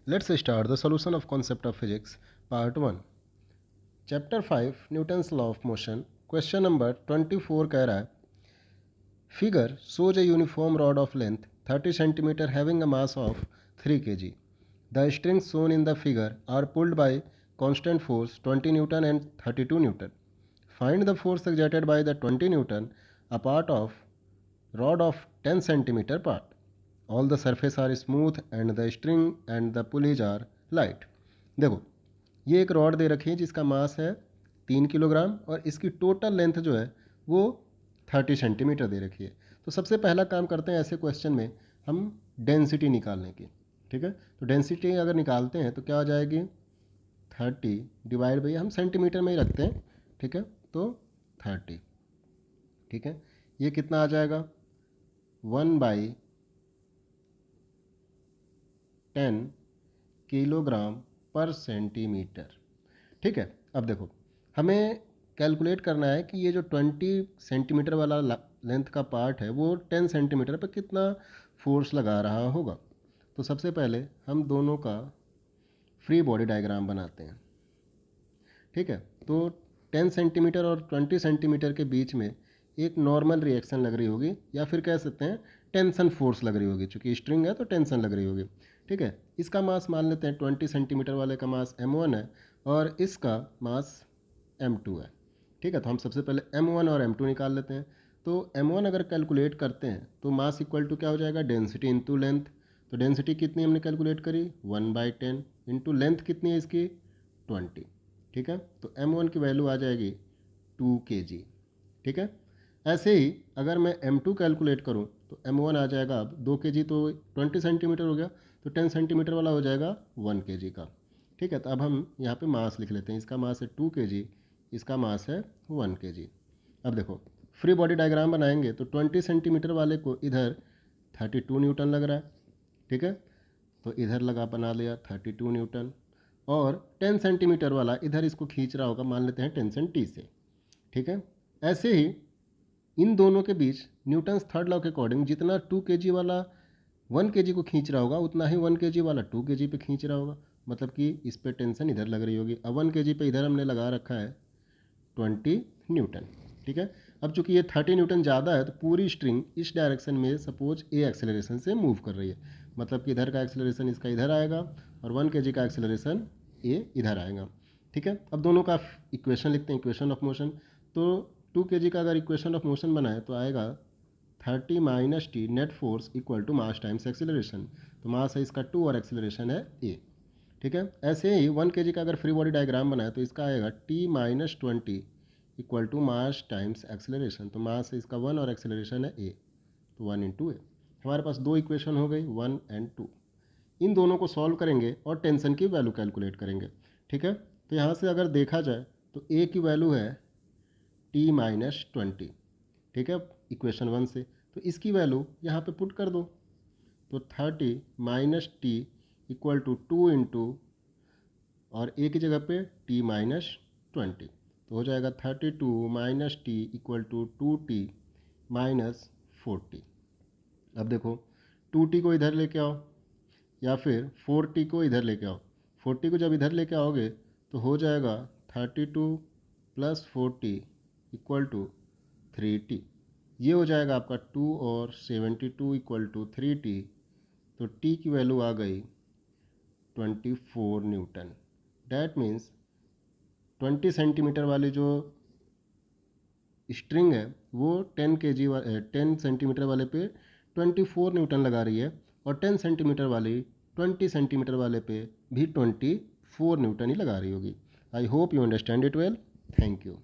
Let's start the solution of concept of physics, part 1. Chapter 5, Newton's law of motion. Question number 24 कह रहा है Figure shows a uniform rod of length 30 cm having a mass of 3 kg. The strings shown in the figure are pulled by constant force 20 Newton and 32 Newton. Find the force exerted by the 20 Newton a part of rod of 10 cm part. All the surface are smooth and the string and the pulleys are light. देखो ये एक rod दे रखी है जिसका मास है 3 kilogram और इसकी total length जो है वो 30 सेंटीमीटर दे रखी है। तो सबसे पहला काम करते हैं ऐसे क्वेश्चन में हम डेंसिटी निकालने की। ठीक है, तो डेंसिटी अगर निकालते हैं तो क्या हो जाएगी 30 डिवाइड बाई, हम सेंटीमीटर में ही रखते हैं। ठीक है, तो 30। ठीक है, ये कितना आ जाएगा 1/10 किलोग्राम पर सेंटीमीटर। ठीक है, अब देखो हमें कैलकुलेट करना है कि ये जो 20 सेंटीमीटर वाला लेंथ का पार्ट है वो 10 सेंटीमीटर पर कितना फोर्स लगा रहा होगा। तो सबसे पहले हम दोनों का फ्री बॉडी डायग्राम बनाते हैं। ठीक है, तो 10 सेंटीमीटर और 20 सेंटीमीटर के बीच में एक नॉर्मल रिएक्शन लग रही होगी या फिर कह सकते हैं टेंशन फोर्स लग रही होगी, चूँकि स्ट्रिंग है तो टेंशन लग रही होगी। ठीक है, इसका मास मान लेते हैं 20 सेंटीमीटर वाले का मास m1 है और इसका मास m2 है। ठीक है, तो हम सबसे पहले m1 और m2 निकाल लेते हैं। तो m1 अगर कैलकुलेट करते हैं तो मास इक्वल टू क्या हो जाएगा डेंसिटी इंटू लेंथ। तो डेंसिटी कितनी हमने कैलकुलेट करी 1/10 इंटू लेंथ कितनी है इसकी 20। ठीक है, तो m1 की वैल्यू आ जाएगी 2 kg। ठीक है, ऐसे ही अगर मैं m2 कैलकुलेट करूं तो m1 आ जाएगा अब 2 kg, तो 20 सेंटीमीटर हो गया, तो 10 सेंटीमीटर वाला हो जाएगा 1 kg का। ठीक है, तो अब हम यहाँ पे मास लिख लेते हैं। इसका मास है 2 kg, इसका मास है 1 kg। अब देखो फ्री बॉडी डायग्राम बनाएंगे तो 20 सेंटीमीटर वाले को इधर 32 न्यूटन लग रहा है। ठीक है, तो इधर लगा बना लिया 32 न्यूटन और 10 सेंटीमीटर वाला इधर इसको खींच रहा होगा, मान लेते हैं टेंशन टी से। ठीक है, ऐसे ही इन दोनों के बीच न्यूटन्स थर्ड लॉ के अकॉर्डिंग जितना 2 kg वाला 1 kg को खींच रहा होगा उतना ही 1 kg वाला 2 kg पे खींच रहा होगा, मतलब कि इस पे टेंशन इधर लग रही होगी। अब 1 kg पे इधर हमने लगा रखा है 20 न्यूटन। ठीक है, अब चूंकि ये 30 न्यूटन ज़्यादा है तो पूरी स्ट्रिंग इस डायरेक्शन में सपोज ए एक्सेलरेशन से मूव कर रही है, मतलब कि इधर का एक्सेलरेशन इसका इधर आएगा और 1 kg का एक्सेलरेशन ए इधर आएगा। ठीक है, अब दोनों का इक्वेशन लिखते हैं, इक्वेशन ऑफ मोशन। तो 2 kg का अगर इक्वेशन ऑफ मोशन बनाए तो आएगा 30 minus T net force equal to mass times acceleration. तो मास है इसका 2 और एक्सेलरेशन है ए। ठीक है, ऐसे ही 1 kg का अगर फ्री बॉडी डायग्राम बनाए तो इसका आएगा T minus 20 equal to mass times acceleration. तो मास है इसका 1 और एक्सेलरेशन है ए, तो 1 इंटू ए। हमारे पास दो इक्वेशन हो गई 1 एंड 2। इन दोनों को सॉल्व करेंगे और टेंशन की वैल्यू कैलकुलेट करेंगे। ठीक है, तो यहाँ से अगर देखा जाए तो ए की वैल्यू है टी माइनस 20। ठीक है, इक्वेशन 1 से, तो इसकी वैल्यू यहाँ पे पुट कर दो। तो 30 minus T equal to 2 into और ए की जगह पे टी माइनस 20, तो हो जाएगा 32 minus T equal to 2t minus 40। अब देखो 2t को इधर लेके आओ या फिर 4t को इधर लेके आओ। 40 को जब इधर लेके आओगे तो हो जाएगा 32 प्लस 40 इक्वल टू 3t। ये हो जाएगा आपका 2 और 72 इक्वल टू 3t। तो t की वैल्यू आ गई 24 न्यूटन। डैट मीन्स 20 सेंटीमीटर वाली जो स्ट्रिंग है वो 10 सेंटीमीटर वाले पे 24 न्यूटन लगा रही है और 10 सेंटीमीटर वाली 20 सेंटीमीटर वाले पे भी 24 न्यूटन ही लगा रही होगी। I hope you understand it well. Thank you.